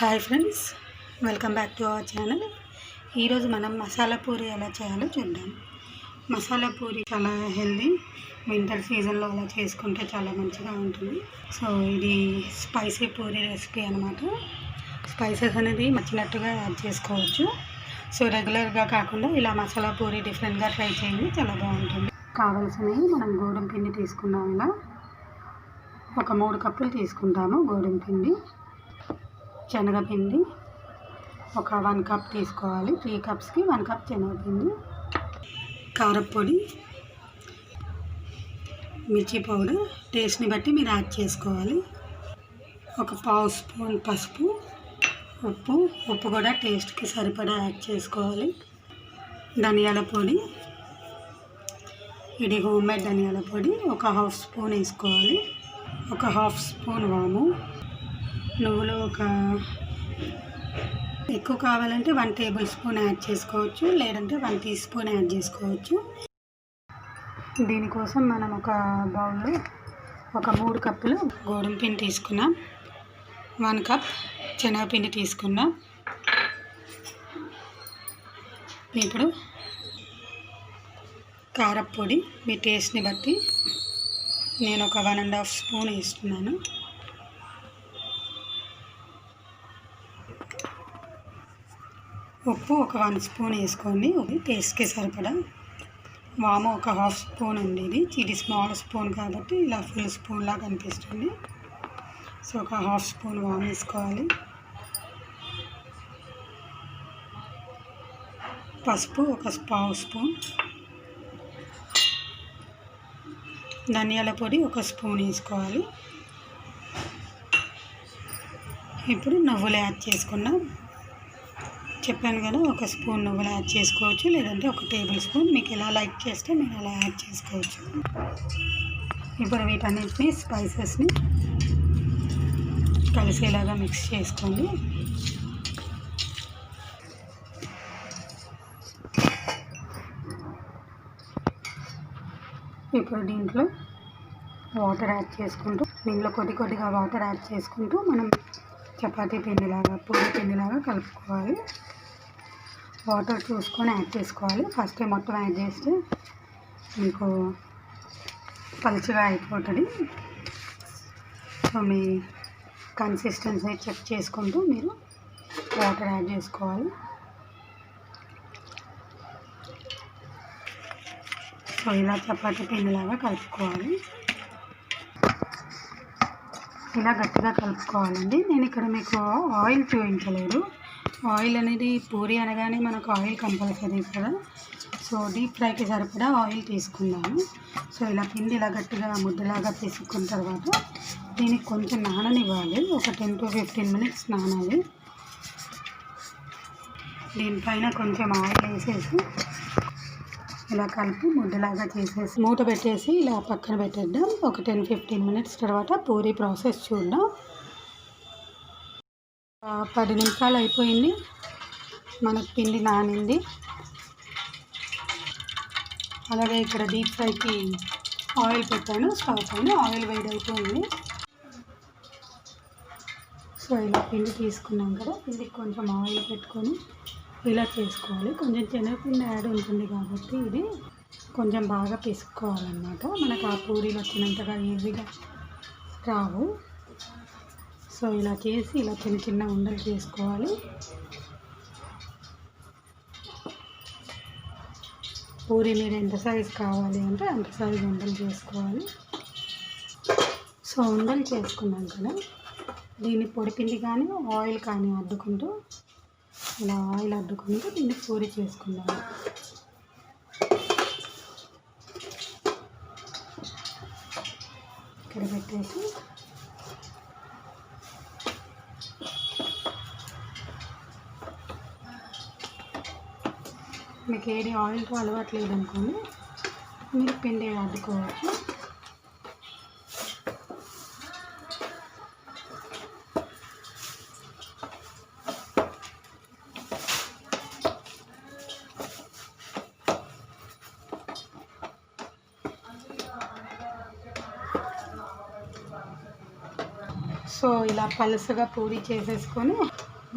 Hi friends, welcome back to our channel. ఈరోజు మనం మసాలా పూరి ఎలా చేయాలో చూద్దాం. మసాలా పూరి చాలా హెల్దీ, వింటర్ సీజన్లో అలా చేసుకుంటే చాలా మంచిగా ఉంటుంది. సో ఇది స్పైసీ పూరి రెసిపీ అనమాట. స్పైసెస్ అనేది నచ్చినట్టుగా యాడ్ చేసుకోవచ్చు. సో రెగ్యులర్గా కాకుండా ఇలా మసాలా పూరి డిఫరెంట్గా ట్రై చేయండి, చాలా బాగుంటుంది. కావాల్సినవి మనం గోధుమ పిండి తీసుకున్నాం. ఇలా ఒక 3 కప్పులు తీసుకుంటాము గోధుమ పిండి. శనగపిండి ఒక 1 కప్ తీసుకోవాలి. 3 కప్స్కి 1 కప్ శనగపిండి. కారపొడి, మిర్చి పౌడర్ టేస్ట్ని బట్టి మీరు యాడ్ చేసుకోవాలి. ఒక 1/2 స్పూన్ పసుపు, ఉప్పు కూడా టేస్ట్కి సరిపడా యాడ్ చేసుకోవాలి. ధనియాల పొడి, ఇది హోమ్మేడ్ ధనియాల పొడి ఒక 1/2 స్పూన్ వేసుకోవాలి. ఒక 1/2 స్పూన్ వాము. నువ్వులు ఎక్కువ కావాలంటే 1 టేబుల్ స్పూన్ యాడ్ చేసుకోవచ్చు, లేదంటే 1 టీ స్పూన్ యాడ్ చేసుకోవచ్చు. దీనికోసం మనం ఒక బౌల్లో ఒక 3 కప్పులు గోధుమ పిండి తీసుకున్నాం, 1 కప్ శనగపిండి తీసుకున్నాం. ఇప్పుడు కారపొడి మీ టేస్ట్ని బట్టి నేను ఒక 1.5 స్పూన్ వేస్తున్నాను. ఉప్పు ఒక 1 స్పూన్ వేసుకోండి, టేస్ట్కి సరిపడా. వాము ఒక 1/2 స్పూన్ ఉంది. ఇది స్మాల్ స్పూన్ కాబట్టి ఇలా ఫుల్ స్పూన్ లాగా అనిపిస్తుంది. సో ఒక 1/2 స్పూన్ వాము వేసుకోవాలి. పసుపు ఒక 1/2 స్పూన్. ధనియాల పొడి ఒక స్పూన్ వేసుకోవాలి. ఇప్పుడు నువ్వులు యాడ్ చేసుకున్నాం. చెప్పాను కదా, ఒక స్పూన్ నువ్వులు యాడ్ చేసుకోవచ్చు, లేదంటే ఒక టేబుల్ స్పూన్, మీకు ఎలా లైక్ చేస్తే మీరు అలా యాడ్ చేసుకోవచ్చు. ఇప్పుడు వీటన్నిటిని స్పైసెస్ని కలిసేలాగా మిక్స్ చేసుకోండి. ఇప్పుడు దీంట్లో వాటర్ యాడ్ చేసుకుంటూ, దీంట్లో కొద్దిగా వాటర్ యాడ్ చేసుకుంటూ మనం చపాతీ పిండిలాగా, పూరి పిండిలాగా కలుపుకోవాలి. వాటర్ చూసుకొని యాడ్ చేసుకోవాలి. ఫస్ట్ మొత్తం యాడ్ చేస్తే మీకు పలుచగా అయిపోతుంది. సో మీ కన్సిస్టెన్సీ చెక్ చేసుకుంటూ మీరు వాటర్ యాడ్ చేసుకోవాలి. సో ఇలా చపాతీ పిండిలాగా కలుపుకోవాలి. ఇలా గట్టిగా కలుపుకోవాలండి. నేను ఇక్కడ మీకు ఆయిల్ చూపించలేదు. ఆయిల్ అనేది పూరి అనగానే మనకు ఆయిల్ కంపల్సరీ కదా. సో డీప్ ఫ్రైకి సరిపడా ఆయిల్ తీసుకున్నాను. సో ఇలా పిండి ఇలా గట్టిగా ముద్దలాగా తీసుకున్న తర్వాత దీనికి కొంచెం నాననివ్వాలి. ఒక 10 to 15 మినిట్స్ నానాలి. దీనిపైన కొంచెం ఆయిల్ వేసేసి ఇలా కలిపి ముద్దలాగా చేసేసి మూత పెట్టేసి ఇలా పక్కన పెట్టేద్దాం. ఒక 10-15 మినిట్స్ తర్వాత పూరి ప్రాసెస్ చూద్దాం. 10 నిమిషాలు అయిపోయింది. మనకు పిండి నానింది. అలాగే ఇక్కడ డీప్ ఫ్రైకి ఆయిల్ పెట్టాను స్టవ్ పైన. ఆయిల్ వేడి అయిపోయింది. సో ఇలా పిండి తీసుకున్నాం కదా, పిండికి కొంచెం ఆయిల్ పెట్టుకొని ఇలా చేసుకోవాలి. కొంచెం శనగపిండి యాడ్ ఉంటుంది కాబట్టి ఇది కొంచెం బాగా పిసుక్కోవాలన్నమాట. మనకు ఆ పూరీలు వచ్చినంతగా ఈజీగా రావు. సో ఇలా చేసి ఇలా చిన్న ఉండలు చేసుకోవాలి. పూరి మీరు ఎంత సైజు కావాలి అంటే అంత సైజు ఉండలు చేసుకోవాలి. సో ఉండలు చేసుకున్నాం కదా, దీన్ని పొడిపిండి కానీ ఆయిల్ కానీ అద్దుకుంటూ, ఇలా ఆయిల్ అద్దుకుంటూ దీన్ని పూరి చేసుకుందాం. ఇక్కడ పెట్టేసి మీకు ఏది ఆయిల్తో అలవాట్లేదు అనుకోండి, మీరు పిండి అద్దుకోవచ్చు. సో ఇలా పలుసగా పూరి చేసేసుకొని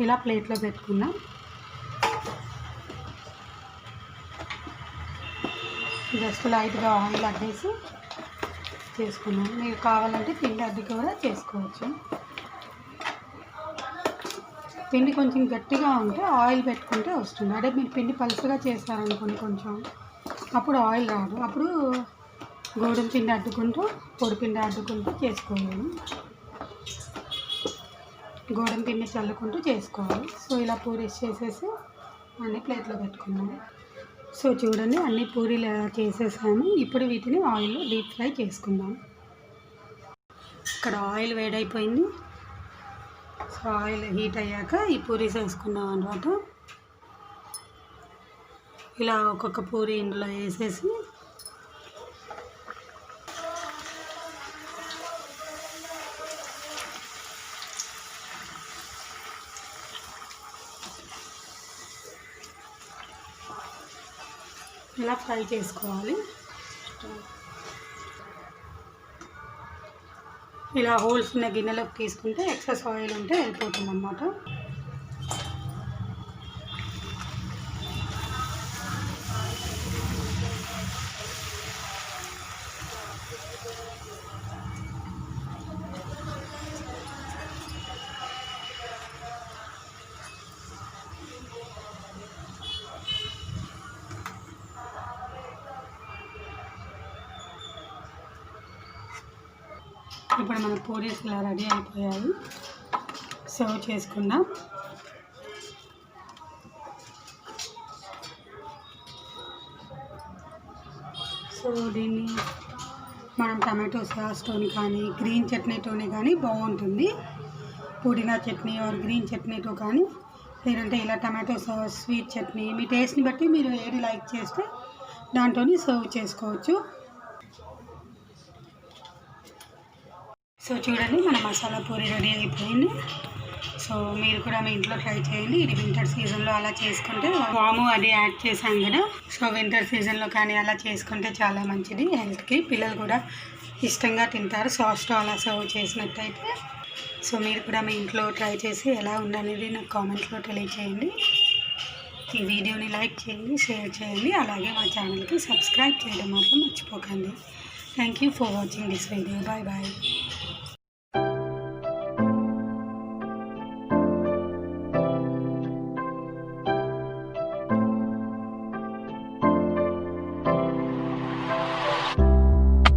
ఇలా ప్లేట్లో పెట్టుకుందాం. జస్ట్ లైట్గా ఆయిల్ అడ్డేసి చేసుకున్నాం. మీరు కావాలంటే పిండి అడ్డు కూడా చేసుకోవచ్చు. పిండి కొంచెం గట్టిగా ఉంటే ఆయిల్ పెట్టుకుంటే వస్తుంది. అదే మీరు పిండి పలుచగా చేస్తారనుకోండి కొంచెం, అప్పుడు ఆయిల్ రాదు. అప్పుడు గోధుమ పిండి అడ్డుకుంటూ పొడి పిండి అడ్డుకుంటూ చేసుకోవాలి. గోధుమ పిండి చల్లుకుంటూ చేసుకోవాలి. సో ఇలా పూరీస్ చేసేసి అన్ని ప్లేట్లో పెట్టుకున్నాం. సో చూడండి, అన్ని పూరీలు చేసేసాను. ఇప్పుడు వీటిని ఆయిల్లో డీప్ ఫ్రై చేసుకుందాం. ఇక్కడ ఆయిల్ వేడైపోయింది. సో ఆయిల్ హీట్ అయ్యాక ఈ పూరీస్ వేసుకున్నాం అన్నమాట. ఇలా ఒక్కొక్క పూరీ ఇందులో వేసేసి ఇలా ఫ్రై చేసుకోవాలి. ఇలా హోల్స్ ఉన్న గిన్నెలోకి తీసుకుంటే ఎక్సెస్ ఆయిల్ ఉంటే వెళ్ళిపోతుంది అన్నమాట. ఇప్పుడు మన పూరీస్ ఇలా రెడీ అయిపోయాయి. సర్వ్ చేసుకుందాం. సో దీన్ని మనం టమాటో సాస్తోని కానీ గ్రీన్ చట్నీతోని కానీ బాగుంటుంది. పుదీనా చట్నీ ఆర్ గ్రీన్ చట్నీతో కానీ, లేదంటే ఇలా టమాటో సాస్, స్వీట్ చట్నీ, మీ టేస్ట్ని బట్టి మీరు ఏది లైక్ చేస్తే దాంతో సర్వ్ చేసుకోవచ్చు. సో చూడండి, మన మసాలా పూరి రెడీ అయిపోయింది. సో మీరు కూడా మీ ఇంట్లో ట్రై చేయండి. ఇది వింటర్ సీజన్లో అలా చేసుకుంటే, వాము అది యాడ్ చేసాం కదా, సో వింటర్ సీజన్లో కానీ అలా చేసుకుంటే చాలా మంచిది హెల్త్కి. పిల్లలు కూడా ఇష్టంగా తింటారు సాస్తో అలా సర్వ్ చేసినట్టయితే. సో మీరు కూడా మీ ఇంట్లో ట్రై చేసి ఎలా ఉందనేది నాకు కామెంట్స్లో తెలియచేయండి. ఈ వీడియోని లైక్ చేయండి, షేర్ చేయండి, అలాగే మా ఛానల్కి సబ్స్క్రైబ్ చేయడం మాత్రం మర్చిపోకండి. Thank you for watching this video. Bye bye.